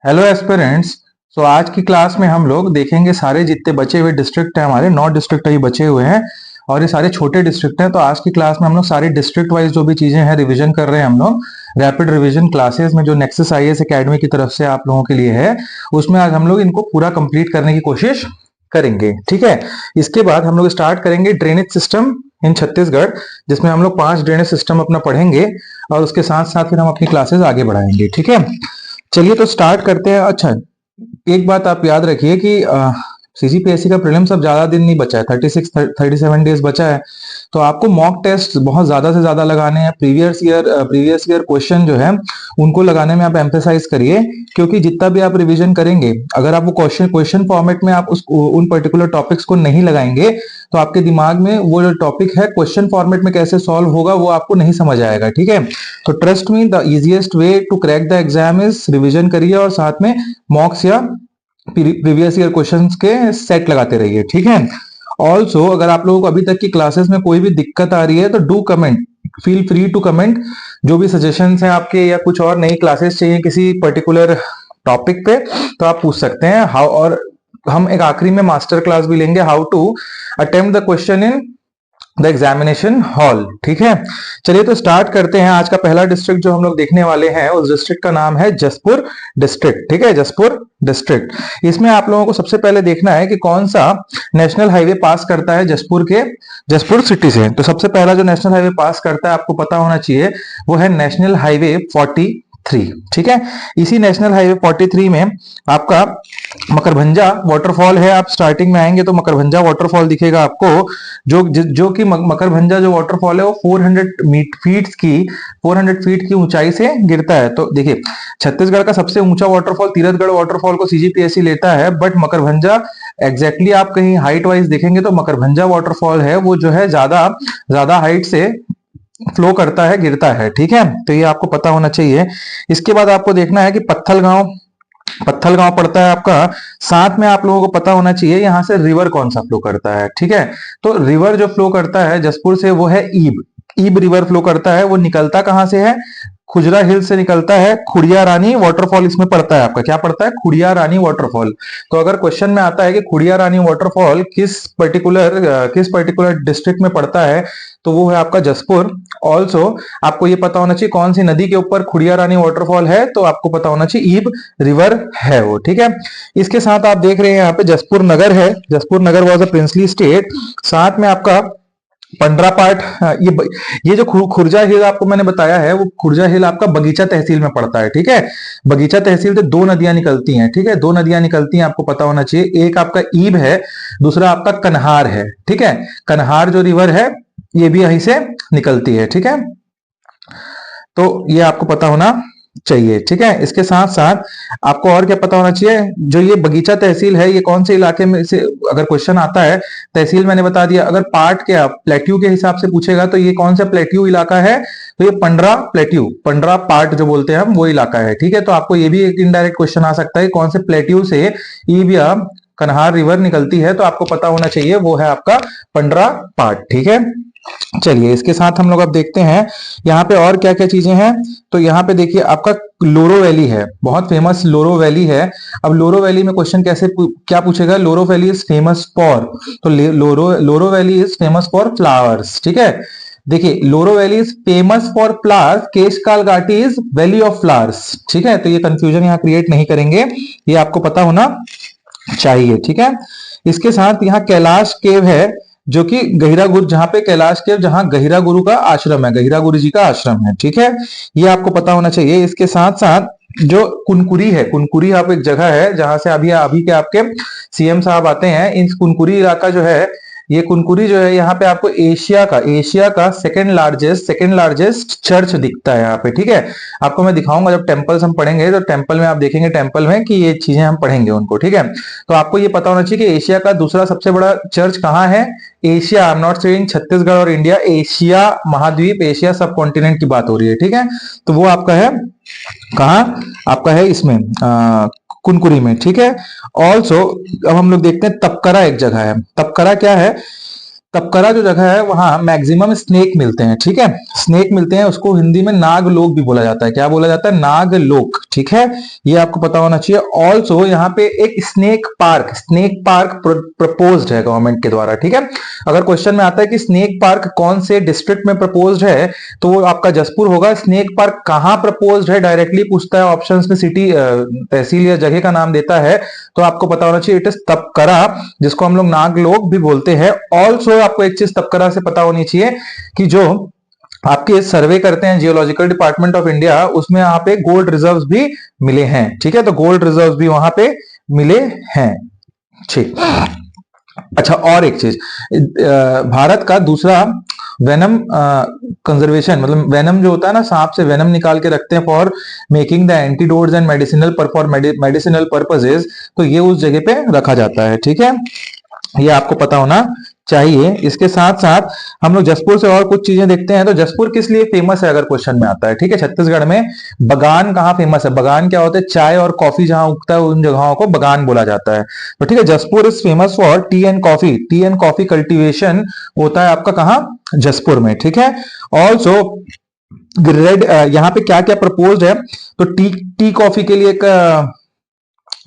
Hello aspirants. आज की class में हम लोग देखेंगे सारे जितने बचे हुए डिस्ट्रिक्ट हैं, हमारे 9 डिस्ट्रिक्ट अभी बचे हुए हैं और ये सारे छोटे डिस्ट्रिक्ट हैं। तो आज की क्लास में हम लोग सारी डिस्ट्रिक्ट वाइज जो भी चीजें हैं रिवीजन कर रहे हैं हम लोग रैपिड रिवीजन क्लासेस में, जो नेक्सस आईएएस एकेडमी की तरफ से आप लोगों के लिए है। उसमें आज हम लोग इनको पूरा कंप्लीट करने की कोशिश करेंगे, ठीक है। इसके बाद हम लोग स्टार्ट करेंगे ड्रेनेज सिस्टम इन छत्तीसगढ़, जिसमें हम लोग 5 ड्रेनेज सिस्टम अपना पढ़ेंगे और उसके साथ साथ फिर हम अपनी क्लासेस आगे बढ़ाएंगे, ठीक है। चलिए तो स्टार्ट करते हैं। अच्छा, एक बात आप याद रखिए कि सीजीपीएससी का प्रीलिम्स अब ज्यादा दिन नहीं बचा है, 37 डेज बचा है। तो आपको मॉक टेस्ट बहुत ज्यादा से ज्यादा लगाने हैं। प्रीवियस ईयर क्वेश्चन जो है उनको लगाने में आप एम्फेसाइज करिए, क्योंकि जितना भी आप रिवीजन करेंगे, अगर आप वो क्वेश्चन फॉर्मेट में आप उन पर्टिकुलर टॉपिक्स को नहीं लगाएंगे तो आपके दिमाग में वो जो टॉपिक है क्वेश्चन फॉर्मेट में कैसे सॉल्व होगा वो आपको नहीं समझ आएगा, ठीक है। तो trust me, the easiest way to crack the exam is revision करिए और साथ में मॉक्स या प्रीवियस ईयर क्वेश्चंस के सेट लगाते रहिए, ठीक है। ऑल्सो अगर आप लोगों को अभी तक की क्लासेस में कोई भी दिक्कत आ रही है तो do comment, feel free to comment. जो भी सजेशंस हैं आपके या कुछ और नई क्लासेस चाहिए किसी पर्टिकुलर टॉपिक पे तो आप पूछ सकते हैं। हाउ, और हम एक आखिरी में मास्टर क्लास भी लेंगे, how to attempt the question in the examination hall, ठीक है। चलिए तो स्टार्ट करते हैं। आज का पहला डिस्ट्रिक्ट जो हम लोग देखने वाले हैं उस डिस्ट्रिक्ट का नाम है जसपुर डिस्ट्रिक्ट, ठीक है, जसपुर डिस्ट्रिक्ट। इसमें आप लोगों को सबसे पहले देखना है कि कौन सा नेशनल हाईवे पास करता है जसपुर सिटी से। तो सबसे पहला जो नेशनल हाईवे पास करता है, आपको पता होना चाहिए, वो है नेशनल हाईवे 43, ठीक है। इसी नेशनल हाईवे 43 में आपका मकरभंजा वाटरफॉल है। आप स्टार्टिंग में आएंगे तो मकरभंजा वाटरफॉल दिखेगा आपको, जो कि मकरभंजा जो वाटरफॉल है वो 400 फीट की ऊंचाई से गिरता है। तो देखिए, छत्तीसगढ़ का सबसे ऊंचा वाटरफॉल तीरथगढ़ वाटरफॉल को सीजीपीएससी लेता है, बट मकरभंजा एग्जैक्टली आप कहीं हाइट वाइज देखेंगे तो मकरभंजा वाटरफॉल है वो जो है ज्यादा ज्यादा हाइट से फ्लो करता है, गिरता है, ठीक है। तो ये आपको पता होना चाहिए। इसके बाद आपको देखना है कि पत्थलगांव पड़ता है आपका। साथ में आप लोगों को पता होना चाहिए यहाँ से रिवर कौन सा फ्लो करता है, ठीक है। तो रिवर जो फ्लो करता है जसपुर से वो है ईब रिवर फ्लो करता है। वो निकलता कहां से है? खुजरा हिल से निकलता है। खुड़िया रानी वाटरफॉल इसमें पड़ता है आपका। क्या पड़ता है? खुड़िया रानी वाटरफॉल। तो अगर क्वेश्चन में आता है कि खुड़िया रानी वाटरफॉल किस पर्टिकुलर डिस्ट्रिक्ट में पड़ता है, तो वो है आपका जसपुर। ऑल्सो आपको ये पता होना चाहिए कौन सी नदी के ऊपर खुड़िया रानी वाटरफॉल है, तो आपको पता होना चाहिए ईब रिवर है वो, ठीक है। इसके साथ आप देख रहे हैं यहाँ पे जसपुर नगर है। जसपुर नगर वॉज अ प्रिंसली स्टेट। साथ में आपका पंडरा पार्ट, ये जो खुर्जा हिल आपको मैंने बताया है, वो खुर्जा हिल आपका बगीचा तहसील में पड़ता है, ठीक है। बगीचा तहसील से 2 नदियां निकलती हैं, ठीक है, 2 नदियां निकलती हैं, आपको पता होना चाहिए। एक आपका ईब है, दूसरा आपका कन्हार है, ठीक है। कन्हार जो रिवर है ये भी यहीं से निकलती है, ठीक है। तो ये आपको पता होना चाहिए, ठीक है। इसके साथ साथ आपको और क्या पता होना चाहिए, जो ये बगीचा तहसील है ये कौन से इलाके में से अगर क्वेश्चन आता है, तहसील मैंने बता दिया। अगर पार्ट के प्लेट्यू के हिसाब से पूछेगा तो ये कौन सा प्लेट्यू इलाका है, तो ये पंडरा पार्ट जो बोलते हैं हम वो इलाका है, ठीक है। तो आपको ये भी एक इनडायरेक्ट क्वेश्चन आ सकता है, कौन से प्लेट्यू से ईब या कन्हार रिवर निकलती है, तो आपको पता होना चाहिए वो है आपका पंडरा पार्ट, ठीक है। चलिए इसके साथ हम लोग अब देखते हैं यहाँ पे और क्या क्या चीजें हैं। तो यहाँ पे देखिए आपका लोरो वैली है, बहुत फेमस लोरो वैली है। अब लोरो वैली में क्वेश्चन क्या पूछेगा? Loro valley is famous for, तो Loro valley is famous for flowers, ठीक है। देखिए, Loro valley is famous for flowers, Keshkal Ghati is valley of flowers, ठीक है। तो ये कंफ्यूजन यहाँ क्रिएट नहीं करेंगे, ये आपको पता होना चाहिए, ठीक है। इसके साथ यहाँ कैलाश केव है, जो कि गहिरा गुरु, जहां पे कैलाश केव, जहां गहिरा गुरु का आश्रम है, गहिरा गुरु जी का आश्रम है, ठीक है। ये आपको पता होना चाहिए। इसके साथ साथ जो कुनकुरी है, कुनकुरी यहाँ पे एक जगह है जहां से अभी के आपके सीएम साहब आते हैं। इस कुनकुरी इलाका जो है, ये कुनकुरी जो है, यहाँ पे आपको एशिया का सेकंड लार्जेस्ट चर्च दिखता है यहाँ पे, ठीक है। आपको मैं दिखाऊंगा जब टेम्पल्स हम पढ़ेंगे, तो टेम्पल में आप देखेंगे, टेम्पल में कि ये चीजें हम पढ़ेंगे उनको, ठीक है। तो आपको ये पता होना चाहिए कि एशिया का दूसरा सबसे बड़ा चर्च कहाँ है। Asia, I am not saying Chhattisgarh और इंडिया, एशिया महाद्वीप, एशिया सब कॉन्टिनेंट की बात हो रही है, ठीक है। तो वो आपका है कहाँ? आपका है इसमें कुनकुरी में, ठीक है। ऑल्सो अब हम लोग देखते हैं तपकरा, एक जगह है। तपकरा क्या है? तपकरा जो जगह है वहां मैक्सिमम स्नेक मिलते हैं, ठीक है, स्नेक मिलते हैं, उसको हिंदी में नागलोक भी बोला जाता है। क्या बोला जाता है? नागलोक, ठीक है, ये आपको पता होना चाहिए। ऑल्सो यहाँ पे एक स्नेक पार्क प्रपोज्ड है गवर्नमेंट के द्वारा, ठीक है। अगर क्वेश्चन में आता है कि स्नेक पार्क कौन से डिस्ट्रिक्ट में प्रपोज्ड है, तो वो आपका जसपुर होगा। स्नेक पार्क कहाँ प्रपोज्ड है डायरेक्टली पूछता है, ऑप्शंस में सिटी तहसील या जगह का नाम देता है, तो आपको पता होना चाहिए इट इज तपकरा, जिसको हम लोग नागलोक भी बोलते हैं। ऑल्सो आपको एक चीज तपकरा से पता होनी चाहिए कि जो आपके सर्वे करते हैं जियोलॉजिकल डिपार्टमेंट ऑफ इंडिया, उसमें यहाँ पे गोल्ड रिजर्व्स भी मिले हैं, ठीक है, तो गोल्ड रिजर्व्स भी वहां पे मिले हैं, ठीक। अच्छा, और एक चीज, भारत का दूसरा वेनम कंजर्वेशन, मतलब वेनम जो होता है ना, सांप से वेनम निकाल के रखते हैं for making the antidotes and medicinal purposes, तो ये उस जगह पे रखा जाता है, ठीक है, ये आपको पता होना चाहिए। इसके साथ साथ हम लोग जसपुर से और कुछ चीजें देखते हैं। तो जसपुर किस लिए फेमस है अगर क्वेश्चन में आता है, ठीक है, छत्तीसगढ़ में बगान कहाँ फेमस है? बगान क्या होता है? चाय और कॉफी जहां उगता है उन जगहों को बगान बोला जाता है। तो ठीक है, Jashpur is famous for tea and coffee. Tea and coffee cultivation होता है आपका कहाँ? जसपुर में, ठीक है। ऑल्सो रेड, यहाँ पे क्या क्या प्रपोज्ड है, तो टी कॉफी के लिए एक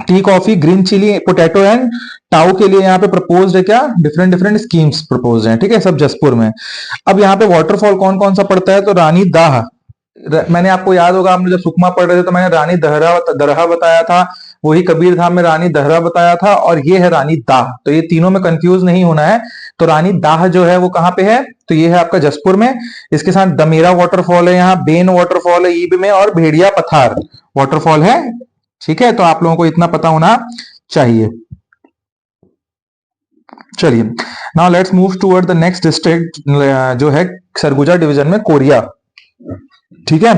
tea coffee, green chilli, potato and टाउ के लिए यहाँ पे प्रपोज्ड है क्या? डिफरेंट डिफरेंट स्कीम्स प्रपोज्ड हैं, ठीक है, सब जसपुर में। अब यहाँ पे वाटरफॉल कौन कौन सा पड़ता है, तो रानी दाह, मैंने आपको याद होगा, हम जब सुकमा पढ़ रहे थे तो मैंने रानी दरहा बताया था, वही कबीर धाम में रानी दहरा बताया था, और ये है रानी दाह। तो ये तीनों में कंफ्यूज नहीं होना है। तो रानी दाह जो है वो कहाँ पे है, तो ये है आपका जसपुर में। इसके साथ दमेरा वाटरफॉल है, यहाँ बेन वाटरफॉल है ईब में, और भेड़िया पथार वाटरफॉल है, ठीक है। तो आप लोगों को इतना पता होना चाहिए। चलिए, now let's move toward the next district, जो है सरगुजा डिवीजन में कोरिया, ठीक है।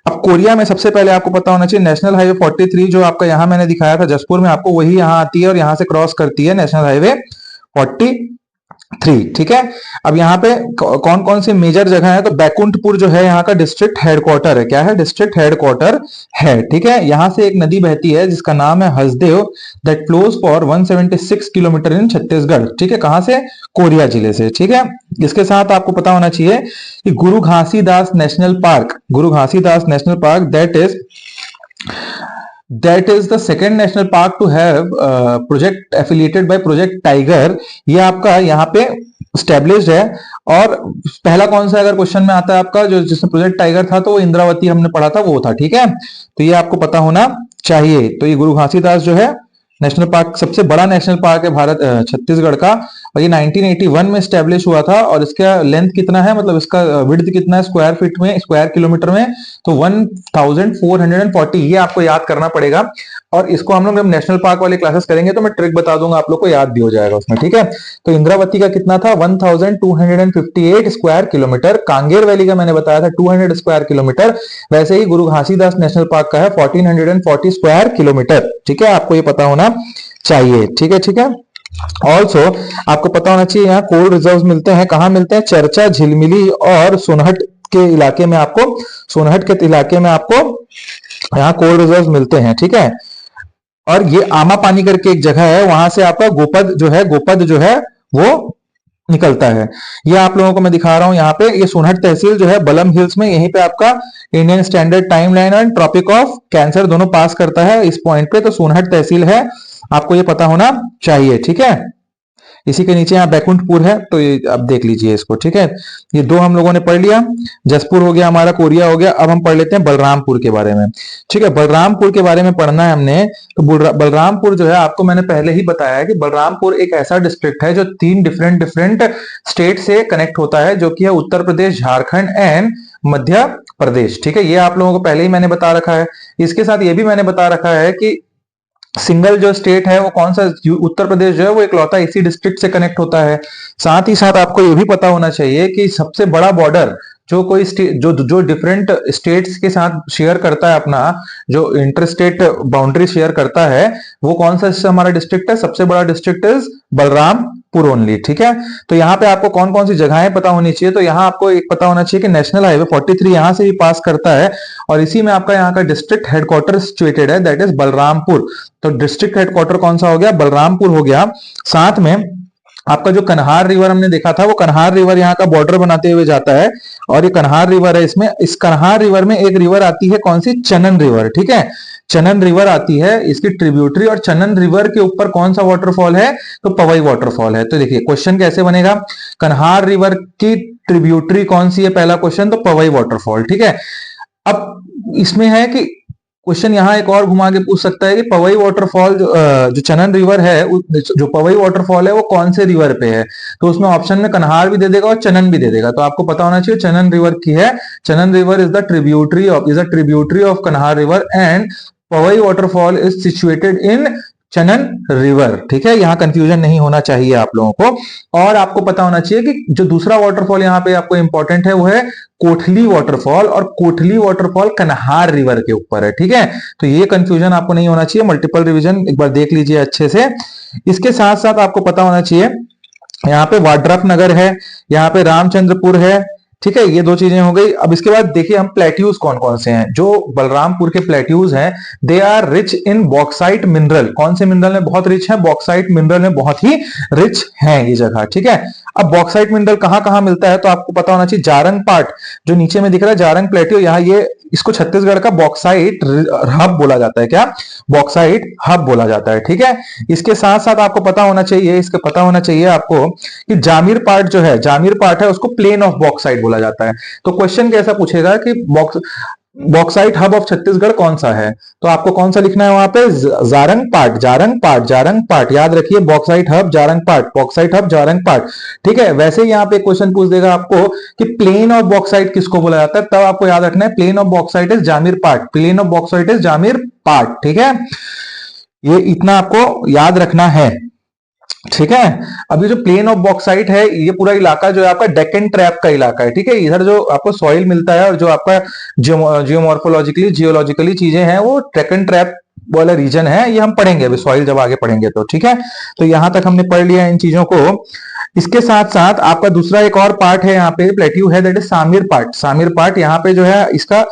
अब कोरिया में सबसे पहले आपको पता होना चाहिए नेशनल हाईवे 43, जो आपका यहां मैंने दिखाया था जसपुर में आपको, वही यहां आती है और यहां से क्रॉस करती है नेशनल हाईवे 43, ठीक है। अब यहाँ पे कौन कौन सी मेजर जगह है, तो बैकुंठपुर जो है यहाँ का डिस्ट्रिक्ट हेडक्वार्टर है। क्या है? डिस्ट्रिक्ट हेडक्वार्टर है, ठीक है। यहाँ से एक नदी बहती है जिसका नाम है Hasdeo, that flows for 176 kilometre इन छत्तीसगढ़, ठीक है, कहां से? कोरिया जिले से, ठीक है। इसके साथ आपको पता होना चाहिए कि गुरु Ghasidas national park, Guru Ghasidas national park, that is the second national park to have project affiliated by Project Tiger। ये आपका यहाँ पे established है। और पहला कौन सा अगर क्वेश्चन में आता है आपका, जो जिसमें प्रोजेक्ट टाइगर था, तो वो इंद्रावती हमने पढ़ा था, वो था, ठीक है। तो ये आपको पता होना चाहिए। तो ये गुरु घासीदास जो है नेशनल पार्क, सबसे बड़ा नेशनल पार्क है भारत छत्तीसगढ़ का, और ये 1981 में स्टैब्लिश हुआ था। और इसका लेंथ कितना है, मतलब इसका विड्थ कितना है स्क्वायर फीट में, स्क्वायर किलोमीटर में, तो 1440, ये आपको याद करना पड़ेगा। और इसको हम लोग जब नेशनल पार्क वाले क्लासेस करेंगे तो मैं ट्रिक बता दूंगा, आप लोग को याद भी हो जाएगा उसमें, ठीक है। तो इंद्रावती का कितना था? 1258 स्क्वायर किलोमीटर। कांगेर वैली का मैंने बताया था 200 स्क्वायर किलोमीटर। वैसे ही गुरु घासीदास नेशनल पार्क का है 1440 स्क्वायर किलोमीटर, ठीक है, आपको ये पता होना चाहिए, ठीक है, ठीक है। ऑल्सो आपको पता होना चाहिए यहाँ कोल रिजर्व मिलते हैं, कहाँ मिलते हैं? चरचा, झिलमिली और सोनहट के इलाके में आपको, सोनहट के इलाके में आपको यहाँ कोल रिजर्व मिलते हैं, ठीक है। और ये आमा पानी करके एक जगह है, वहां से आपका गोपद जो है वो निकलता है। ये आप लोगों को मैं दिखा रहा हूं यहाँ पे, ये सोनहट तहसील जो है बलम हिल्स में, यहीं पे आपका इंडियन स्टैंडर्ड टाइम लाइन और ट्रॉपिक ऑफ कैंसर दोनों पास करता है इस पॉइंट पे। तो सोनहट तहसील है, आपको ये पता होना चाहिए, ठीक है। इसी के नीचे यहाँ बैकुंठपुर है, तो ये आप देख लीजिए इसको, ठीक है। ये दो हम लोगों ने पढ़ लिया, जसपुर हो गया हमारा, कोरिया हो गया। अब हम पढ़ लेते हैं बलरामपुर के बारे में, ठीक है। बलरामपुर के बारे में पढ़ना है हमने। तो बलरामपुर जो है, आपको मैंने पहले ही बताया है कि बलरामपुर एक ऐसा डिस्ट्रिक्ट है जो 3 डिफरेंट स्टेट से कनेक्ट होता है, जो कि है उत्तर प्रदेश, झारखंड एंड मध्य प्रदेश, ठीक है। ये आप लोगों को पहले ही मैंने बता रखा है। इसके साथ ये भी मैंने बता रखा है कि सिंगल जो स्टेट है वो कौन सा, उत्तर प्रदेश जो है वो इकलौता इसी डिस्ट्रिक्ट से कनेक्ट होता है। साथ ही साथ आपको ये भी पता होना चाहिए कि सबसे बड़ा बॉर्डर जो कोई जो डिफरेंट स्टेट्स के साथ शेयर करता है, अपना जो इंटर स्टेट बाउंड्री शेयर करता है, वो कौन सा हमारा डिस्ट्रिक्ट है? सबसे बड़ा डिस्ट्रिक्ट इज बलरामपुर ओनली, ठीक है। तो यहाँ पे आपको कौन कौन सी जगहें पता होनी चाहिए, तो यहाँ आपको एक पता होना चाहिए कि नेशनल हाईवे 43 यहाँ से भी पास करता है, और इसी में आपका यहाँ का डिस्ट्रिक्ट हेडक्वार्टर सिचुएटेड है, दैट इज बलरामपुर। तो डिस्ट्रिक्ट हेडक्वार्टर कौन सा हो गया? बलरामपुर हो गया। साथ में आपका जो कन्हार रिवर हमने देखा था, वो कन्हार रिवर यहाँ का बॉर्डर बनाते हुए जाता है, और ये कन्हार रिवर है। इसमें इस कन्हार रिवर में एक रिवर आती है, कौन सी, चनन रिवर, ठीक है, चनन रिवर आती है इसकी ट्रिब्यूटरी, और चनन रिवर के ऊपर कौन सा वाटरफॉल है, तो पवई वाटरफॉल है। तो देखिए क्वेश्चन कैसे बनेगा, कन्हार रिवर की ट्रिब्यूटरी कौन सी है, पहला क्वेश्चन, तो पवई वाटरफॉल, ठीक है। अब इसमें है कि क्वेश्चन यहाँ एक और घुमा के पूछ सकता है कि पवई वाटरफॉल जो चनन रिवर है, जो पवई वाटरफॉल है वो कौन से रिवर पे है, तो उसमें ऑप्शन में कन्हार भी दे देगा और चनन भी दे देगा। तो आपको पता होना चाहिए चनन रिवर की है, Chanan river is the tributary of Kanhar river, and Pawai waterfall is situated in Chanan river, ठीक है। यहाँ कंफ्यूजन नहीं होना चाहिए आप लोगों को। और आपको पता होना चाहिए कि जो दूसरा वाटरफॉल यहाँ पे आपको इंपॉर्टेंट है वो है कोठली वाटरफॉल, और कोठली वाटरफॉल कन्हार रिवर के ऊपर है, ठीक है। तो ये कंफ्यूजन आपको नहीं होना चाहिए, मल्टीपल रिवीजन एक बार देख लीजिए अच्छे से। इसके साथ साथ आपको पता होना चाहिए यहाँ पे वाड्रफ नगर है, यहाँ पे रामचंद्रपुर है, ठीक है। ये दो चीजें हो गई। अब इसके बाद देखिए हम प्लेट्यूज कौन कौन से हैं, जो बलरामपुर के प्लेट्यूज हैं, they are rich in bauxite mineral. कौन से मिनरल में बहुत रिच है, बॉक्साइट मिनरल में बहुत ही रिच है ये जगह, ठीक है। अब बॉक्साइट मिनरल कहाँ कहाँ मिलता है, तो आपको पता होना चाहिए जारंग पार्ट, जो नीचे में दिख रहा है जारंग प्लेट्यू, यहाँ ये इसको छत्तीसगढ़ का बॉक्साइट हब बोला जाता है, क्या, बॉक्साइट हब बोला जाता है, ठीक है। इसके साथ साथ आपको पता होना चाहिए आपको कि जामीर पार्ट जो है, जामीर पार्ट है, उसको प्लेन ऑफ बॉक्साइट बोला जाता है। तो क्वेश्चन कैसा पूछेगा कि बॉक्साइट हब ऑफ छत्तीसगढ़ कौन सा है, तो आपको कौन सा लिखना है वहां पे, जारंग पार्ट, जारंग पार्ट, जारंग पार्ट, याद रखिए, bauxite hub Jarang Pat, bauxite hub Jarang Pat, ठीक है। वैसे ही यहाँ पे क्वेश्चन पूछ देगा आपको कि प्लेन ऑफ बॉक्साइट किसको बोला जाता है, तब आपको याद रखना है plain of bauxite is Jamirpat, plain of bauxite is Jamirpat, ठीक है। ये इतना आपको याद रखना है, ठीक है। अभी जो प्लेन ऑफ बॉक्साइट है, ये पूरा इलाका जो है आपका डेक्कन ट्रैप का इलाका है, ठीक है। इधर जो आपको सॉइल मिलता है और जो आपका जियोमॉर्फोलॉजिकली जियोलॉजिकली चीजें हैं, वो डेक्कन ट्रैप वाला रीजन है, ये हम पढ़ेंगे अभी सॉइल जब आगे पढ़ेंगे तो, ठीक है। तो यहां तक हमने पढ़ लिया इन चीजों को। इसके साथ साथ आपका दूसरा एक और पार्ट है यहाँ पे प्लेट्यू है, दैट इज सामिर पार्ट। सामिर पार्ट यहाँ पे जो है इसका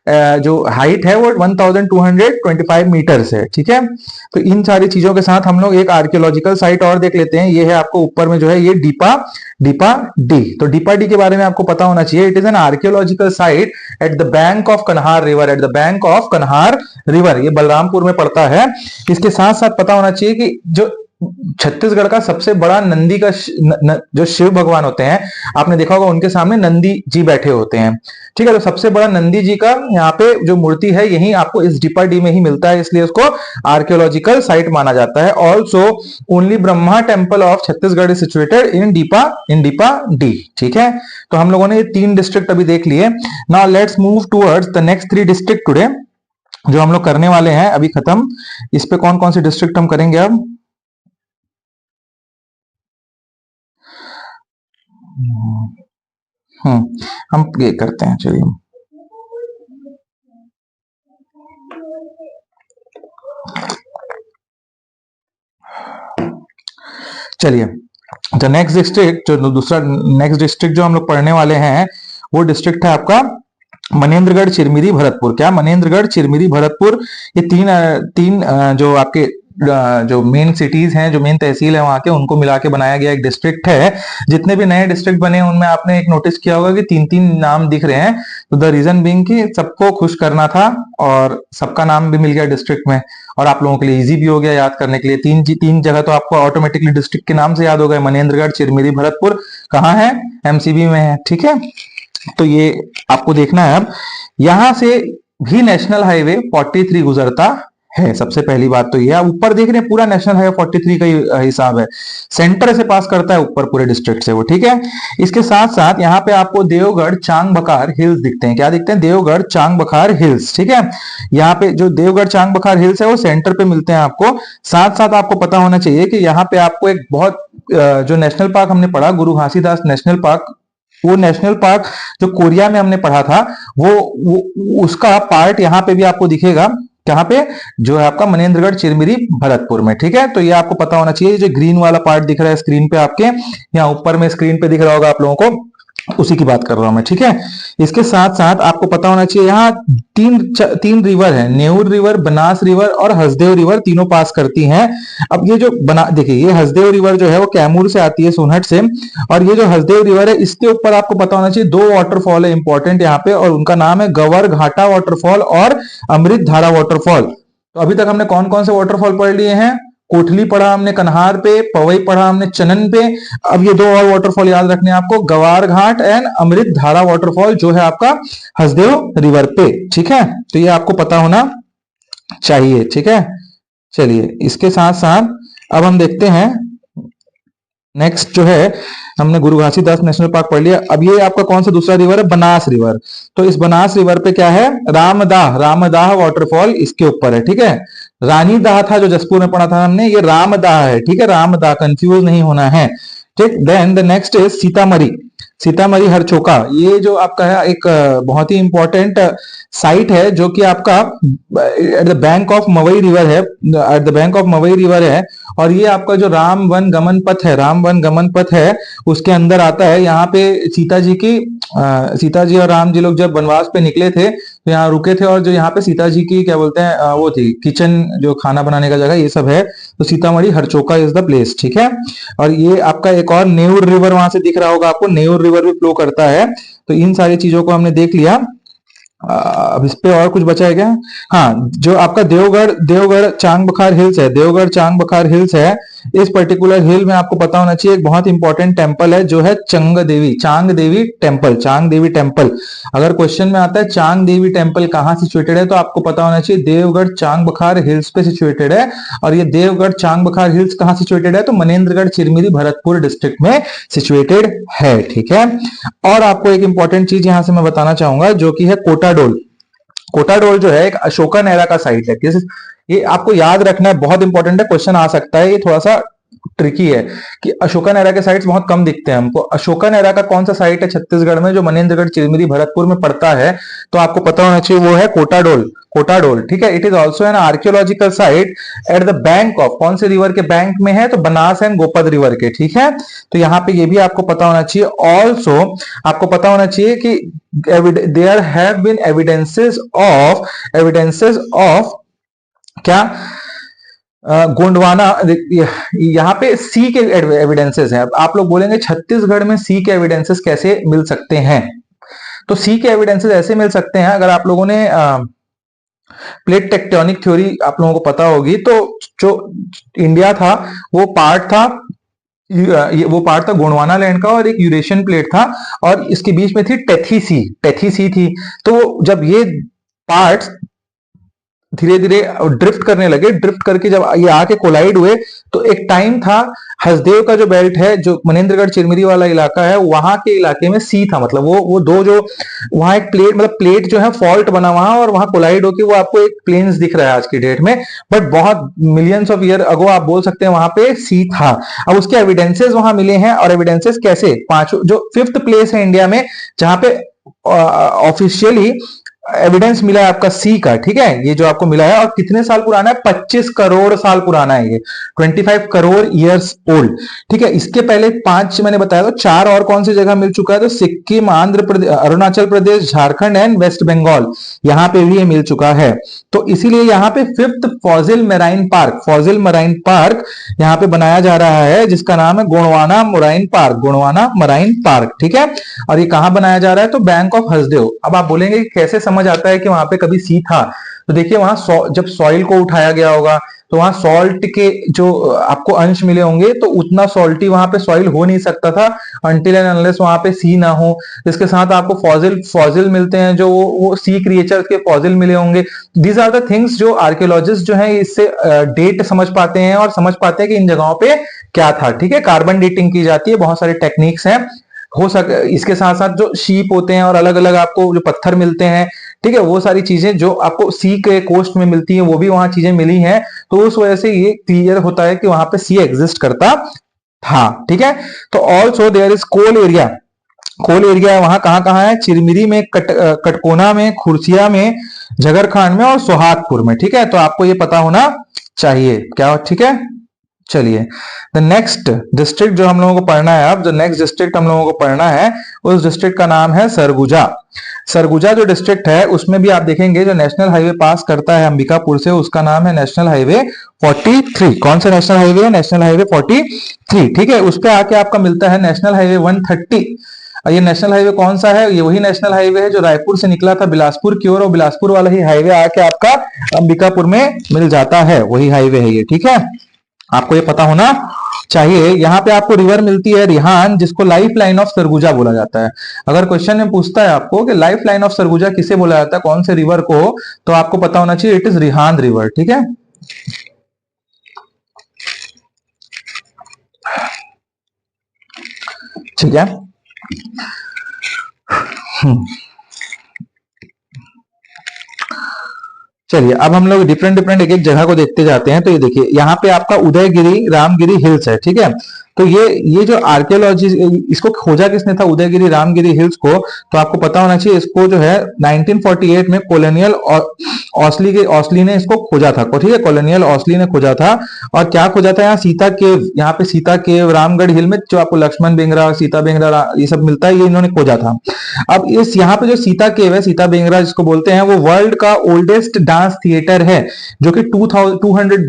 जो हाइट है वो 1225 मीटर्स है, ठीक है। तो इन सारी चीजों के साथ हम लोग एक आर्कियोलॉजिकल साइट और देख लेते हैं। ये है आपको ऊपर में जो है ये डीपा डी। तो डीपा डी के बारे में आपको पता होना चाहिए, it is an archaeological site at the bank of Kanhar river, at the bank of Kanhar river, ये बलरामपुर में पड़ता है। इसके साथ साथ पता होना चाहिए कि जो छत्तीसगढ़ का सबसे बड़ा नंदी का जो शिव भगवान होते हैं, आपने देखा होगा उनके सामने नंदी जी बैठे होते हैं, ठीक है। तो सबसे बड़ा नंदी जी का यहाँ पे जो मूर्ति है, यही आपको इस डीपा डी में ही मिलता है, इसलिए उसको आर्कियोलॉजिकल साइट माना जाता है। Also only Brahma temple of Chhattisgarh is situated in Deepadih, ठीक है। तो हम लोगों ने ये 3 डिस्ट्रिक्ट अभी देख लिए। Now let's move towards the next 3 district today, जो हम लोग करने वाले हैं अभी खत्म। इस पे कौन कौन से डिस्ट्रिक्ट हम करेंगे अब, हम ये करते हैं, चलिए तो नेक्स्ट डिस्ट्रिक्ट जो हम लोग पढ़ने वाले हैं, वो डिस्ट्रिक्ट है आपका मनेन्द्रगढ़, चिरमिरी, भरतपुर। क्या, मनेन्द्रगढ़, चिरमिरी, भरतपुर, ये तीन जो आपके जो मेन सिटीज हैं, जो मेन तहसील है वहां के, उनको मिला के बनाया गया एक डिस्ट्रिक्ट है। जितने भी नए डिस्ट्रिक्ट बने हैं उनमें आपने एक नोटिस किया होगा कि 3-3 नाम दिख रहे हैं। तो द रीजन बीइंग कि सबको खुश करना था और सबका नाम भी मिल गया डिस्ट्रिक्ट में, और आप लोगों के लिए इजी भी हो गया याद करने के लिए। तीन जगह तो आपको ऑटोमेटिकली डिस्ट्रिक्ट के नाम से याद हो गए, मनेन्द्रगढ़, चिरमिरी, भरतपुर। कहाँ है, एमसीबी में है, ठीक है। तो ये आपको देखना है। अब यहां से भी नेशनल हाईवे 43 गुजरता है, सबसे पहली बात तो ये। आप ऊपर देख रहे हैं पूरा नेशनल हाईवे 43 का ही हिसाब है, सेंटर से पास करता है ऊपर पूरे डिस्ट्रिक्ट से वो, ठीक है। इसके साथ साथ यहाँ पे आपको देवगढ़ चांग बखार हिल्स दिखते हैं। क्या दिखते हैं, देवगढ़ चांग बखार हिल्स, ठीक है। यहाँ पे जो देवगढ़ चांग बखार हिल्स है वो सेंटर पे मिलते हैं आपको। साथ साथ आपको पता होना चाहिए कि यहाँ पे आपको एक बहुत जो नेशनल पार्क हमने पढ़ा, गुरु घासीदास नेशनल पार्क, वो नेशनल पार्क जो कोरिया में हमने पढ़ा था, वो उसका पार्ट यहाँ पे भी आपको दिखेगा। कहां पे, जो है आपका मनेन्द्रगढ़, चिरमिरी, भरतपुर में, ठीक है। तो ये आपको पता होना चाहिए। जो ग्रीन वाला पार्ट दिख रहा है स्क्रीन पे आपके, यहाँ ऊपर में स्क्रीन पे दिख रहा होगा आप लोगों को, उसी की बात कर रहा हूं मैं, ठीक है। इसके साथ साथ आपको पता होना चाहिए यहाँ तीन रिवर है, नेऊर रिवर, बनास रिवर और हसदेव रिवर, तीनों पास करती हैं। अब ये जो बना देखिए, ये हसदेव रिवर जो है वो कैमूर से आती है, सोनहट से, और ये जो हसदेव रिवर है इसके ऊपर आपको पता होना चाहिए दो वाटरफॉल है इंपॉर्टेंट यहाँ पे, और उनका नाम है गवर घाटा वाटरफॉल और अमृत धारा वाटरफॉल। तो अभी तक हमने कौन कौन से वाटरफॉल पढ़ लिए हैं? कोटली पढ़ा हमने कन्हार पे, पवई पढ़ा हमने चनन पे। अब ये दो और वाटरफॉल याद रखने हैं आपको, गवार घाट एंड अमृत धारा वाटरफॉल जो है आपका हसदेव रिवर पे, ठीक है। तो ये आपको पता होना चाहिए, ठीक है। चलिए, इसके साथ साथ अब हम देखते हैं नेक्स्ट जो है, हमने गुरु घासीदास नेशनल पार्क पढ़ लिया। अब ये आपका कौन सा दूसरा रिवर है? बनास रिवर। तो इस बनास रिवर पे क्या है? रामदाह वाटरफॉल इसके ऊपर है, ठीक है। रानी दाह था जो जसपुर में पढ़ा था हमने, ये रामदाह है, ठीक है, रामदाह, कंफ्यूज नहीं होना है, ठीक। Then the next is Sitamarhi, Sitamarhi Harchoka. ये जो आपका है एक बहुत ही इंपॉर्टेंट साइट है जो कि आपका at the bank of Mawai river है, at the bank of Mawai river है, और ये आपका जो राम वन गमन पथ है, राम वन गमन पथ है, उसके अंदर आता है। यहाँ पे सीता जी और राम जी लोग जब वनवास पे निकले थे तो यहाँ रुके थे, और जो यहाँ पे सीता जी की क्या बोलते हैं वो थी किचन, जो खाना बनाने का जगह, ये सब है। तो सीतामढ़ी हरचोका इज द प्लेस, ठीक है। और ये आपका एक और नेऊर रिवर वहां से दिख रहा होगा आपको, नेऊर रिवर भी फ्लो करता है। तो इन सारी चीजों को हमने देख लिया। अब इस पे और कुछ बचा है क्या? हाँ, जो आपका देवगढ़ चांग बखार हिल्स है, देवगढ़ चांग बखार हिल्स है। इस पर्टिकुलर हिल में आपको पता होना चाहिए एक बहुत इंपॉर्टेंट टेम्पल है जो है चांग देवी टेम्पल। अगर क्वेश्चन में आता है चांग देवी टेम्पल कहाँ सिचुएटेड है, तो आपको पता होना चाहिए देवगढ़ चांग बखार हिल्स पे सिचुएटेड है। और ये देवगढ़ चांग बखार हिल्स कहाँ सिचुएटेड है? तो मनेन्द्रगढ़ चिरमिरी भरतपुर डिस्ट्रिक्ट में सिचुएटेड है, ठीक है। और आपको एक इंपॉर्टेंट चीज यहां से मैं बताना चाहूंगा जो कि है कोटाडोल। कोटाडोल जो है एक अशोकन एरा का साइट है। ये आपको याद रखना है, बहुत इंपॉर्टेंट है, क्वेश्चन आ सकता है। ये थोड़ा सा ट्रिकी है कि अशोकन एरा के साइट्स बहुत कम दिखते हैं हमको। अशोकन एरा का कौन सा साइट है छत्तीसगढ़ में जो मनेन्द्रगढ़ चिरमिरी भरतपुर में पड़ता है? तो आपको पता होना चाहिए वो है कोटाडोल, ठीक है। It is also an archaeological site at the bank of, कौन से रिवर के बैंक में है? तो बनास एंड गोपद रिवर के, ठीक है। तो यहाँ पे ये भी आपको पता होना चाहिए। ऑल्सो आपको पता होना चाहिए कि there have been evidences of क्या गोंडवाना, यहाँ पे सी के एविडेंसेस हैं। आप लोग बोलेंगे छत्तीसगढ़ में सी के एविडेंसेस कैसे मिल सकते हैं? तो सी के एविडेंसेस ऐसे मिल सकते हैं, अगर आप लोगों ने प्लेट टेक्टोनिक थ्योरी आप लोगों को पता होगी, तो जो इंडिया था वो पार्ट था गोंडवाना लैंड का, और एक यूरेशियन प्लेट था, और इसके बीच में थी टेथी सी थी। तो जब ये पार्ट्स धीरे धीरे ड्रिफ्ट करने लगे, ड्रिफ्ट करके जब ये आके कोलाइड हुए, तो एक टाइम था हसदेव का जो बेल्ट है, जो मनेन्द्रगढ़ चिरमिरी वाला इलाका है, वहां के इलाके में सी था। मतलब वो दो जो वहां एक प्लेट जो है फॉल्ट बना वहां, और वहां कोलाइड होके वो आपको एक प्लेन्स दिख रहा है आज की डेट में, बट बहुत मिलियंस ऑफ ईयर अगो आप बोल सकते हैं वहां पे सी था। अब उसके एविडेंसेस वहां मिले हैं, और एविडेंसेस कैसे? पांचों जो 5th प्लेस है इंडिया में जहां पे ऑफिशियली एविडेंस मिला है आपका सी का, ठीक है। ये जो आपको मिला है, और कितने साल पुराना है? 25 करोड़ साल पुराना है ये, 25 करोड़ ईयर्स ओल्ड, ठीक है। इसके पहले 5 मैंने बताया, तो 4 और कौन सी जगह मिल चुका है? तो सिक्किम, आंध्र प्रदेश, अरुणाचल प्रदेश, झारखंड एंड वेस्ट बंगाल, यहां पे भी ये मिल चुका है। तो इसीलिए यहाँ पे 5th फॉसिल मराइन पार्क यहाँ पे बनाया जा रहा है, जिसका नाम है गोंडवाना मराइन पार्क, ठीक है। और ये कहां बनाया जा रहा है? तो बैंक ऑफ हसदेव। अब आप बोलेंगे कैसे समझ आता है कि वहां पे कभी सी था? तो देखिए, वहां जब सॉइल को उठाया गया होगा तो वहां सॉल्ट के जो आपको अंश मिले होंगे, तो उतना सॉल्टी वहां पे सॉइल हो नहीं सकता था अनटिल एंड अनलेस वहां पे सी ना हो। इसके साथ आपको फॉसिल मिलते हैं, जो वो सी क्रिएचर के फॉसिल मिले होंगे। दीज आर द थिंग्स जो आर्कियोलॉजिस्ट जो है इससे डेट समझ पाते हैं, और समझ पाते हैं कि इन जगहों पे क्या था, ठीक है। कार्बन डेटिंग की जाती है, बहुत सारे टेक्निक्स हैं हो सके। इसके साथ साथ जो शीप होते हैं और अलग अलग आपको जो पत्थर मिलते हैं, ठीक है, वो सारी चीजें जो आपको सी के कोस्ट में मिलती हैं, वो भी वहां चीजें मिली हैं। तो उस वजह से ये क्लियर होता है कि वहां पे सी एग्जिस्ट करता था, ठीक है। तो also there is coal area वहां कहां है? चिरमिरी में, कटकोना में, खुर्सिया में, झगरखांड में और सोहागपुर में, ठीक है। तो आपको ये पता होना चाहिए क्या, ठीक है। चलिए, द नेक्स्ट डिस्ट्रिक्ट जो हम लोगों को पढ़ना है, अब जो नेक्स्ट डिस्ट्रिक्ट हम लोगों को पढ़ना है उस डिस्ट्रिक्ट का नाम है सरगुजा। सरगुजा जो डिस्ट्रिक्ट है उसमें भी आप देखेंगे जो नेशनल हाईवे पास करता है अंबिकापुर से, उसका नाम है नेशनल हाईवे 43। कौन सा नेशनल हाईवे है? National highway 43। ठीक है, उस पे आके आपका मिलता है नेशनल हाईवे 130। और ये नेशनल हाईवे कौन सा है? ये वही नेशनल हाईवे है जो रायपुर से निकला था बिलासपुर की ओर, और बिलासपुर वाला ही हाईवे आके आपका अंबिकापुर में मिल जाता है, वही हाईवे है ये। ठीक है, आपको ये पता होना चाहिए। यहाँ पे आपको रिवर मिलती है रिहान, जिसको लाइफ लाइन ऑफ सरगुजा बोला जाता है। अगर क्वेश्चन में पूछता है आपको कि लाइफ लाइन ऑफ सरगुजा किसे बोला जाता है, कौन से रिवर को, तो आपको पता होना चाहिए इट इज रिहान रिवर। ठीक है, ठीक है। चलिए, अब हम लोग डिफरेंट डिफरेंट एक एक जगह को देखते जाते हैं। तो ये देखिए, यहाँ पे आपका उदयगिरी रामगिरी हिल्स है। ठीक है, तो ये जो आर्कियोलॉजी, इसको खोजा किसने था उदयगिरी रामगिरी हिल्स को, तो आपको पता होना चाहिए इसको जो है 1948 में कॉलोनियल ऑस्ली ने इसको खोजा था। ठीक है, कॉलोनियल ऑस्ली ने खोजा था। और क्या खोजा था? यहाँ सीता केव, यहाँ पे सीता केव रामगढ़ हिल में जो आपको लक्ष्मण बेंगरा, सीता बेंगरा ये सब मिलता है, ये इन्होंने खोजा था। अब इस यहाँ पे जो सीता केव है, सीता बेंगरा जिसको बोलते हैं, वो वर्ल्ड का ओल्डेस्ट डांस थिएटर है, जो कि 200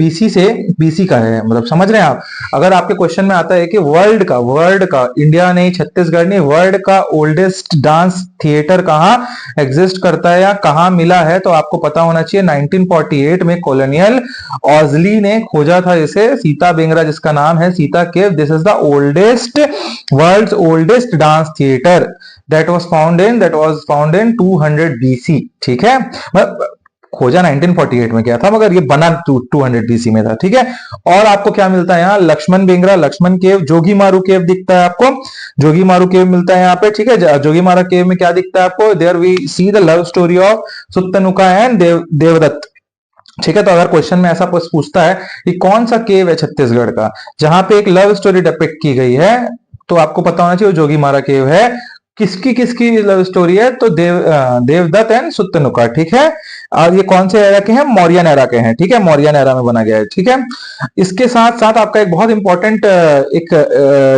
बीसी का है। मतलब समझ रहे हैं आप? अगर आपके क्वेश्चन में आता है कि वर्ल्ड का इंडिया नहीं, छत्तीसगढ़ नहीं, वर्ल्ड का ओल्डेस्ट डांस थिएटर कहाँ एग्जिस्ट करता है या कहाँ मिला है, तो आपको पता होना चाहिए 1948 में कॉलोनियल ऑजली ने खोजा था इसे, सीता बेंगरा जिसका नाम है Sita cave. This is the oldest, world's oldest dance theatre that was found in 200 BC। ठीक है, खोजा 1948 में किया था, मगर ये बना 200 BC में था। ठीक है, और आपको क्या मिलता है यहाँ? लक्ष्मण बेंगरा, लक्ष्मण केव, जोगी मारू केव दिखता है आपको, जोगी मारू केव मिलता है यहाँ पे। ठीक है, जोगी मारू केव में क्या दिखता है आपको? There we see the love story of Sutanuka and Devadatta. ठीक है, तो अगर क्वेश्चन में ऐसा पूछता है कि कौन सा केव है छत्तीसगढ़ का जहां पे एक लव स्टोरी डिपिक्ट की गई है, तो आपको पता होना चाहिए जोगी मारा केव है। किसकी लव स्टोरी है? तो देवदत्त एंड सुत्तनुका। ठीक है, और ये कौन से एरा के हैं? मौर्यन एरा के हैं। ठीक है, मौर्यन एरा में बना गया है। ठीक है, इसके साथ साथ आपका एक बहुत इंपॉर्टेंट एक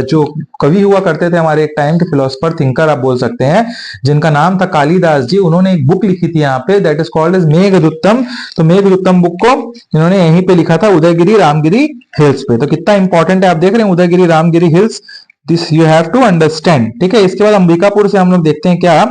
जो कवि हुआ करते थे हमारे एक टाइम के, फिलोसफर थिंकर आप बोल सकते हैं, जिनका नाम था कालिदास जी। उन्होंने एक बुक लिखी थी यहाँ पे, that is called as Meghdutam. तो मेघदूतम बुक को इन्होंने यहीं पे लिखा था, उदयगिरी रामगिरी हिल्स पे। तो कितना इंपॉर्टेंट है आप देख रहे हैं, Udaygiri Ramgiri hills, this you have to understand. ठीक है, इसके बाद अंबिकापुर से हम लोग देखते हैं क्या।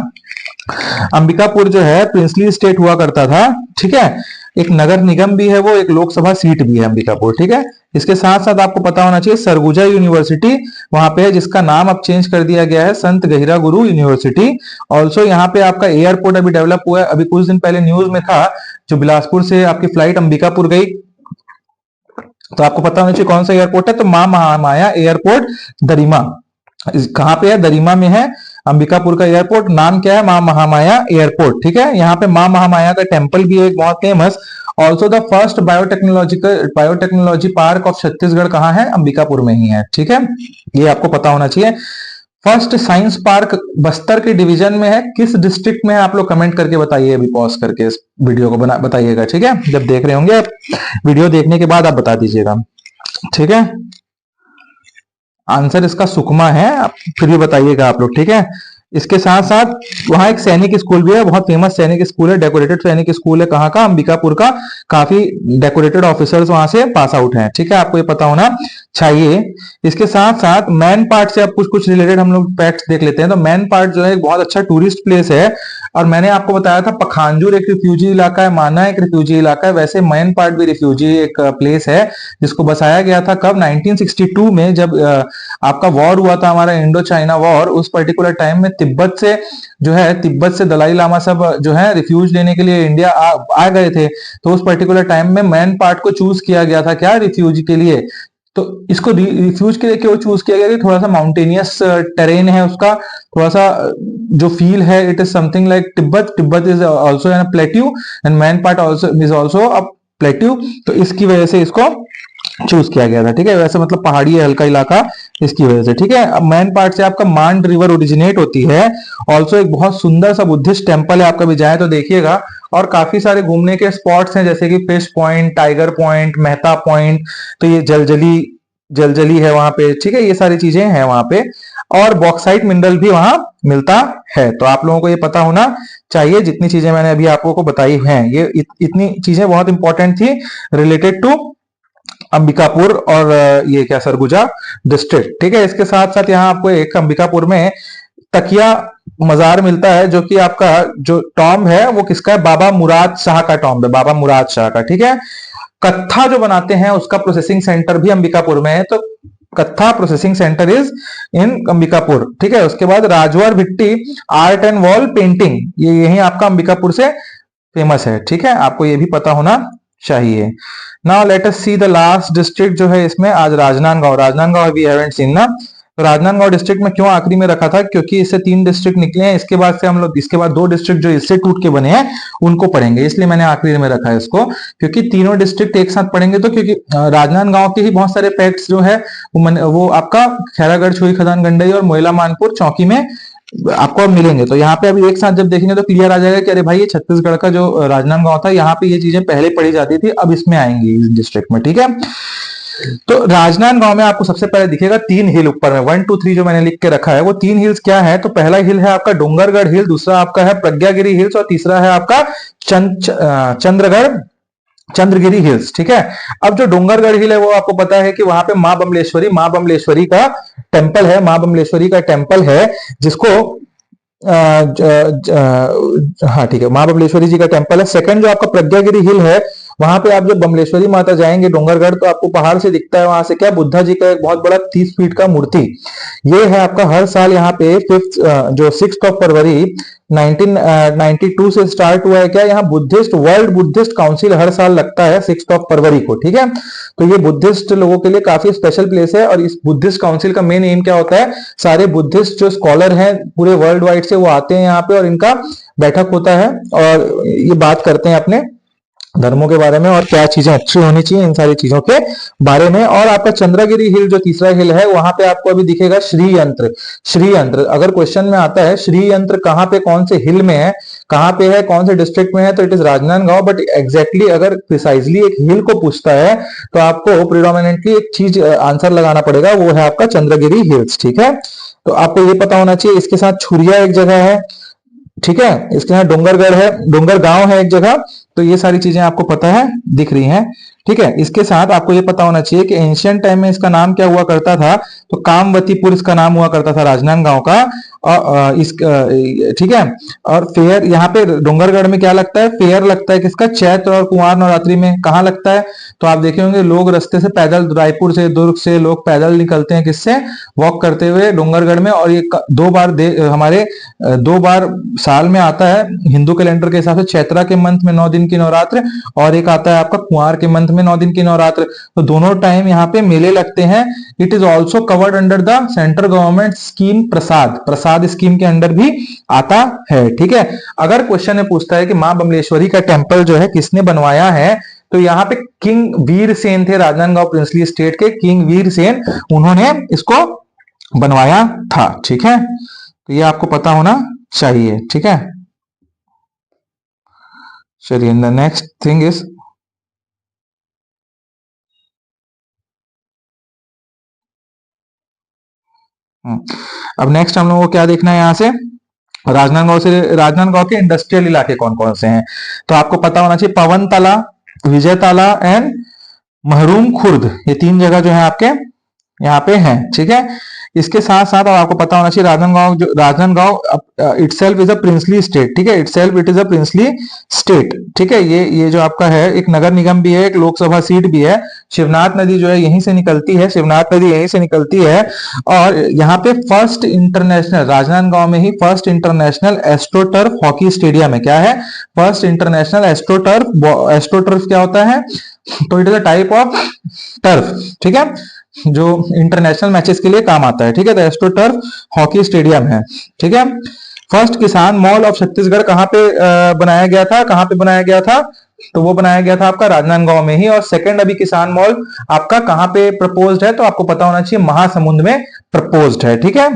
अंबिकापुर जो है प्रिंसली स्टेट हुआ करता था। ठीक है, एक नगर निगम भी है वो, एक लोकसभा सीट भी है अंबिकापुर। ठीक है, इसके साथ साथ आपको पता होना चाहिए सरगुजा यूनिवर्सिटी वहां पे है, जिसका नाम अब चेंज कर दिया गया है संत गहिरा गुरु यूनिवर्सिटी। ऑल्सो यहाँ पे आपका एयरपोर्ट अभी डेवलप हुआ है, अभी कुछ दिन पहले न्यूज में था, जो बिलासपुर से आपकी फ्लाइट अंबिकापुर गई, तो आपको पता होना चाहिए कौन सा एयरपोर्ट है। तो मां महामाया एयरपोर्ट दरिमा, कहां पे है? दरिमा में है अंबिकापुर का एयरपोर्ट। नाम क्या है? मां महामाया एयरपोर्ट। ठीक है, यहाँ पे मां महामाया का टेम्पल भी है एक बहुत famous. Also the first biotechnology park of Chhattisgarh कहाँ है? अंबिकापुर में ही है। ठीक है, ये आपको पता होना चाहिए। फर्स्ट साइंस पार्क बस्तर के डिवीजन में है, किस डिस्ट्रिक्ट में है? आप लोग कमेंट करके बताइए, अभी पॉज करके इस वीडियो को बताइएगा। ठीक है, जब देख रहे होंगे वीडियो देखने के बाद आप बता दीजिएगा। ठीक है, आंसर इसका सुकमा है, आप फिर भी बताइएगा आप लोग। ठीक है, इसके साथ साथ वहां एक सैनिक स्कूल भी है, बहुत फेमस सैनिक स्कूल है, डेकोरेटेड सैनिक स्कूल है। कहाँ का? अंबिकापुर का। काफी डेकोरेटेड ऑफिसर्स वहां से पास आउट हैं। ठीक है, आपको ये पता होना चाहिए। इसके साथ साथ मैन पार्ट से आप कुछ रिलेटेड हम लोग फैक्ट्स देख लेते हैं। तो मैन पार्ट जो है एक बहुत अच्छा टूरिस्ट प्लेस है, और मैंने आपको बताया था पखांजूर एक रिफ्यूजी इलाका है, माना एक रिफ्यूजी इलाका है, वैसे मैन पार्ट भी रिफ्यूजी एक प्लेस है, जिसको बसाया गया था कब? 1962 में, जब आपका वॉर हुआ था हमारा इंडो चाइना वॉर। उस पर्टिकुलर टाइम में तिब्बत से दलाई लामा सब जो है रिफ्यूज लेने के लिए इंडिया आ गए थे। तो उस पर्टिकुलर टाइम में मैन पार्ट को चूज किया गया था, क्या? रिफ्यूज के लिए। तो इसको रिफ्यूज के लिए क्यों चूज किया गया? थोड़ा सा माउंटेनियस टेरेन है उसका, थोड़ा सा जो फील है, it is something like Tibet is also an plateau and man part is also a plateau. तो इसकी वजह से इसको चूज किया गया था। ठीक है, वैसे मतलब पहाड़ी है, हल्का इलाका, इसकी वजह से। ठीक है, अब मैन पार्ट से आपका मांड रिवर ओरिजिनेट होती है। ऑल्सो एक बहुत सुंदर सा बुद्धिस्ट टेम्पल है, आप कभी जाए तो देखिएगा। और काफी सारे घूमने के स्पॉट्स हैं, जैसे कि fish point, tiger point, Mehta point. तो ये जलजली जलजली है वहां पे, ठीक है, ये सारी चीजें हैं वहां पे। और बॉक्साइट मिनरल भी वहां मिलता है। तो आप लोगों को ये पता होना चाहिए, जितनी चीजें मैंने अभी आप लोगों को बताई हैं ये इतनी चीजें बहुत इंपॉर्टेंट थी रिलेटेड टू अंबिकापुर और ये क्या सरगुजा डिस्ट्रिक्ट, ठीक है। इसके साथ साथ यहाँ आपको एक अंबिकापुर में तकिया मजार मिलता है, जो कि आपका जो टॉम्ब है वो किसका है, बाबा मुराद शाह का टॉम्ब है, बाबा मुराद शाह का, ठीक है। कत्था जो बनाते हैं उसका प्रोसेसिंग सेंटर भी अंबिकापुर में है, तो कत्था processing centre is in Ambikapur, ठीक है। उसके बाद राजवर भिट्टी आर्ट एंड वॉल पेंटिंग, ये यही आपका अंबिकापुर से फेमस है, ठीक है, आपको ये भी पता होना चाहिए। Now let us see the last district जो है इसमें आज Rajnandgaon. Rajnandgaon we haven't seen ना। तो राजनांदगांव डिस्ट्रिक्ट में क्यों आखिरी में रखा था, क्योंकि इससे 3 डिस्ट्रिक्ट निकले हैं, इसके बाद से हम लोग इसके बाद 2 डिस्ट्रिक्ट जो इससे टूट के बने हैं उनको पढ़ेंगे, इसलिए मैंने आखिरी में रखा है इसको, क्योंकि तीनों डिस्ट्रिक्ट एक साथ पढ़ेंगे तो, क्योंकि राजनांदगांव के ही बहुत सारे फैक्ट्स जो है वो आपका खैरागढ़, छुई, खदान, गंडई और मोइला मानपुर चौकी में आपको अब मिलेंगे। तो यहाँ पे अभी एक साथ जब देखेंगे तो क्लियर आ जाएगा कि अरे भाई ये छत्तीसगढ़ का जो राजनांदगांव था, यहाँ पे ये चीजें पहले पढ़ी जाती थी, अब इसमें आएंगी इस डिस्ट्रिक्ट में, ठीक है। तो राजनांदगांव में आपको सबसे पहले दिखेगा 3 हिल ऊपर में, 1 2 3 जो मैंने लिख के रखा है वो 3 हिल्स क्या है, तो पहला हिल है आपका डोंगरगढ़ हिल, दूसरा आपका है प्रज्ञागिरी हिल्स और तीसरा है आपका चंद्रगिरी हिल्स, ठीक है। अब जो डोंगरगढ़ हिल है वो आपको पता है कि वहां पे मां बमलेश्वरी का टेम्पल है, मां बमलेश्वरी का टेम्पल है, जिसको हाँ ठीक है, मां बमलेश्वरी जी का टेम्पल है। सेकंड जो आपका प्रज्ञागिरी हिल है, वहां पे आप जब बमलेश्वरी माता जाएंगे डोंगरगढ़, तो आपको पहाड़ से दिखता है वहां से क्या, बुद्धा जी का एक बहुत बड़ा 30 फीट का मूर्ति, ये है आपका हर साल यहाँ पे 6 फरवरी 1992 से स्टार्ट हुआ है क्या, यहाँ वर्ल्ड बुद्धिस्ट काउंसिल हर साल लगता है 6 फरवरी को, ठीक है। तो ये बुद्धिस्ट लोगों के लिए काफी स्पेशल प्लेस है, और इस बुद्धिस्ट काउंसिल का मेन एम क्या होता है, सारे बुद्धिस्ट जो स्कॉलर हैं पूरे वर्ल्ड वाइड से वो आते हैं यहाँ पे, और इनका बैठक होता है और ये बात करते हैं अपने धर्मों के बारे में और क्या चीजें अच्छी होनी चाहिए इन सारी चीजों के बारे में। और आपका चंद्रगिरी हिल जो तीसरा हिल है, वहां पे आपको अभी दिखेगा श्री यंत्र। श्री यंत्र अगर क्वेश्चन में आता है, श्री यंत्र कहाँ पे, कौन से हिल में है, कहाँ पे है, कौन से डिस्ट्रिक्ट में है, तो it is Rajnandgaon. But exactly अगर प्रिसाइजली एक हिल को पूछता है तो आपको प्रिडोमिनेंटली एक चीज आंसर लगाना पड़ेगा, वो है आपका चंद्रगिरी हिल्स, ठीक है। तो आपको ये पता होना चाहिए। इसके साथ छुरिया एक जगह है, ठीक है, इसके यहाँ डोंगरगढ़ है, डोंगरगांव है एक जगह, तो ये सारी चीजें आपको पता है, दिख रही हैं, ठीक है। इसके साथ आपको ये पता होना चाहिए कि एंशियंट टाइम में इसका नाम क्या हुआ करता था, तो कामवतीपुर इसका नाम हुआ करता था राजनांदगांव का। ठीक है। और फेयर यहाँ पे डोंगरगढ़ में क्या लगता है, फेयर लगता है किसका, चैत्र और कुंवार नवरात्रि में। कहाँ लगता है, तो आप देखे होंगे लोग रास्ते से पैदल, रायपुर से, दुर्ग से लोग पैदल निकलते हैं, किससे, वॉक करते हुए डोंगरगढ़ में। और ये 2 बार हमारे 2 बार साल में आता है हिंदू कैलेंडर के हिसाब से, चैत्रा के मंथ में 9 दिन की नवरात्र, और एक आता है आपका कुंवार के मंथ में 9 दिन की नवरात्र। तो दोनों टाइम यहाँ पे मेले लगते हैं। It is also covered under the central government scheme Prasad scheme के अंडर भी आता है, ठीक है। अगर क्वेश्चन में पूछता है कि मां बमलेश्वरी का टेम्पल जो है किसने बनवाया है, तो यहाँ पे किंग वीर सेन थे, राजनांदगांव प्रिंसली स्टेट के किंग वीर सेन, उन्होंने इसको बनवाया था, ठीक है। तो ये आपको पता होना चाहिए, ठीक है। चलिए द नेक्स्ट थिंग इज, अब नेक्स्ट हम लोगों को क्या देखना है यहाँ से, राजनांदगांव के इंडस्ट्रियल इलाके कौन कौन से हैं। तो आपको पता होना चाहिए पवन ताला, विजय ताला एंड महरूम खुर्द, ये 3 जगह जो है आपके यहाँ पे हैं, ठीक है। इसके साथ साथ आपको पता होना चाहिए Rajnandgaon itself is a princely state, ठीक है, it is a princely state, ठीक है। ये जो आपका है एक नगर निगम भी है, एक लोकसभा सीट भी है। शिवनाथ नदी जो है यहीं से निकलती है, शिवनाथ नदी यहीं से निकलती है। और यहाँ पे फर्स्ट इंटरनेशनल, राजनांदगांव में ही first international astroturf hockey stadium है। क्या है, फर्स्ट इंटरनेशनल एस्ट्रोटर्फ। एस्ट्रोटर्फ क्या होता है, तो it is a type of turf, ठीक है, जो इंटरनेशनल मैचेस के लिए काम आता है, ठीक है। तो एस्ट्रोटर्फ हॉकी स्टेडियम है, ठीक है। फर्स्ट किसान मॉल ऑफ छत्तीसगढ़ कहाँ पे बनाया गया था, कहाँ पे बनाया गया था, तो वो बनाया गया था आपका राजनांदगांव में ही। और सेकंड अभी किसान मॉल आपका कहाँ पे प्रपोज्ड है, तो आपको पता होना चाहिए महासमुंद में प्रपोज्ड है, ठीक है।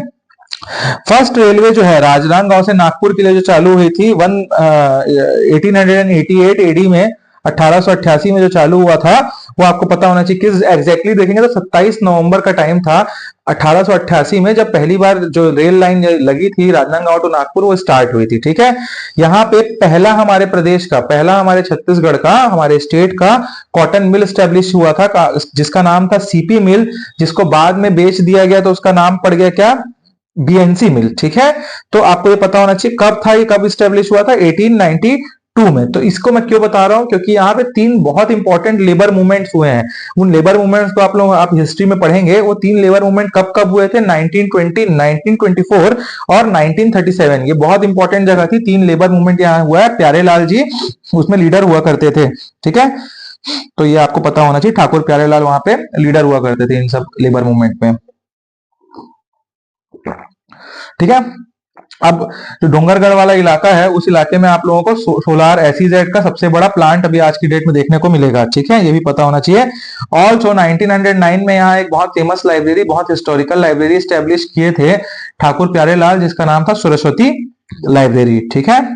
फर्स्ट रेलवे जो है राजनांदगांव से नागपुर के लिए जो चालू हुई थी 1888 एडी में, 1888 में जो चालू हुआ था, वो आपको पता होना चाहिए। किस एग्जैक्टली देखेंगे तो 27 नवंबर का टाइम था 1888 में, जब पहली बार जो रेल लाइन लगी थी राजनांदगांव टू नागपुर वो स्टार्ट हुई थी। ठीक है, यहाँ पे पहला हमारे प्रदेश का, पहला हमारे छत्तीसगढ़ का, हमारे स्टेट का कॉटन मिल स्टैब्लिश हुआ था जिसका नाम था सीपी मिल, जिसको बाद में बेच दिया गया तो उसका नाम पड़ गया क्या, बीएनसी मिल। ठीक है, तो आपको ये पता होना चाहिए कब था, ये कब स्टेब्लिश हुआ था, 1892 में। तो इसको मैं क्यों बता रहा हूं, क्योंकि यहाँ पे 3 बहुत इंपॉर्टेंट लेबर मूवमेंट्स हुए हैं। उन लेबर मूवमेंट्स को आप हिस्ट्री में पढ़ेंगे। वो 3 लेबर मूवमेंट कब कब हुए थे, 1920, 1924 और 1937। ये बहुत इंपॉर्टेंट जगह थी। 3 लेबर मूवमेंट यहाँ हुआ है, प्यारेलाल जी उसमें लीडर हुआ करते थे। ठीक है, तो ये आपको पता होना चाहिए, ठाकुर प्यारेलाल वहां पे लीडर हुआ करते थे इन सब लेबर मूवमेंट में। ठीक है, अब जो डोंगरगढ़ वाला इलाका है उस इलाके में आप लोगों को सोलार एसीजेड का सबसे बड़ा प्लांट अभी आज की डेट में देखने को मिलेगा। ठीक है, ये भी पता होना चाहिए। ऑल्सो 1909 में यहाँ एक बहुत फेमस लाइब्रेरी, बहुत हिस्टोरिकल लाइब्रेरी स्टैब्लिश किए थे ठाकुर प्यारेलाल, जिसका नाम था सरस्वती लाइब्रेरी। ठीक है,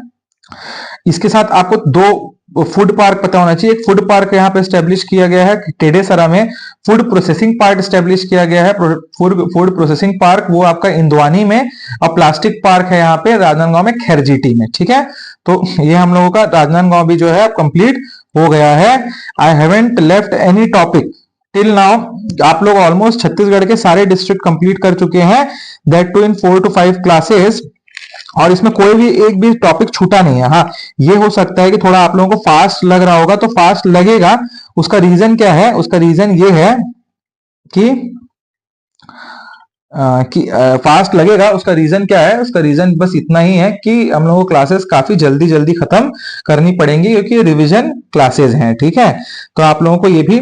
इसके साथ आपको 2 फूड पार्क पता होना चाहिए। एक फूड पार्क यहाँ पे स्टैब्लिश किया गया है टेडेसरा में, फूड प्रोसेसिंग पार्क स्टैब्लिश किया गया है, फूड प्रोसेसिंग पार्क वो आपका इंद्वानी में, और प्लास्टिक पार्क है यहाँ पे राजनांदगांव में खैरजीटी में। ठीक है, तो ये हम लोगों का राजनांदगांव भी जो है कंप्लीट हो गया है। I haven't left any topic till now. आप लोग ऑलमोस्ट छत्तीसगढ़ के सारे डिस्ट्रिक्ट कंप्लीट कर चुके हैं, that too in 4 to 5 classes, और इसमें कोई भी एक भी टॉपिक छूटा नहीं है। हाँ, ये हो सकता है कि थोड़ा आप लोगों को फास्ट लग रहा होगा, तो फास्ट लगेगा। उसका रीजन क्या है, उसका रीजन ये है कि फास्ट लगेगा। उसका रीजन क्या है, उसका रीजन बस इतना ही है कि हम लोगों को क्लासेस काफी जल्दी जल्दी खत्म करनी पड़ेंगी, क्योंकि रिवीजन क्लासेस हैं। ठीक है, तो आप लोगों को ये भी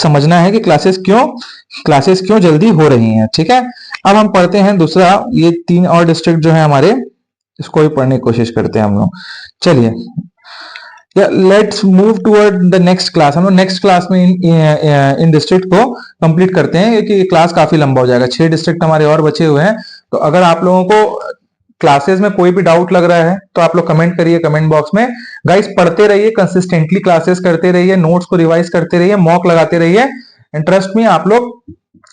समझना है कि क्लासेस क्यों जल्दी हो रही हैं। ठीक है, अब हम पढ़ते हैं दूसरा, ये 3 और डिस्ट्रिक्ट जो है हमारे, इसको भी पढ़ने की कोशिश करते हैं हम लोग। चलिए, let's move toward the next class. हम लोग नेक्स्ट क्लास में इन डिस्ट्रिक्ट को कंप्लीट करते हैं, क्योंकि क्लास काफी लंबा हो जाएगा। 6 डिस्ट्रिक्ट हमारे और बचे हुए हैं। तो अगर आप लोगों को क्लासेस में कोई भी डाउट लग रहा है तो आप लोग कमेंट करिए कमेंट बॉक्स में। गाइस, पढ़ते रहिए, कंसिस्टेंटली क्लासेस करते रहिए, नोट्स को रिवाइज करते रहिए, मॉक लगाते रहिए। इंटरेस्ट में आप लोग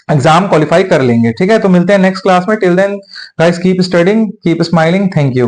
एग्जाम क्वालिफाई कर लेंगे। ठीक है, तो मिलते हैं नेक्स्ट क्लास में। Till then guys, keep studying, keep smiling. Thank you.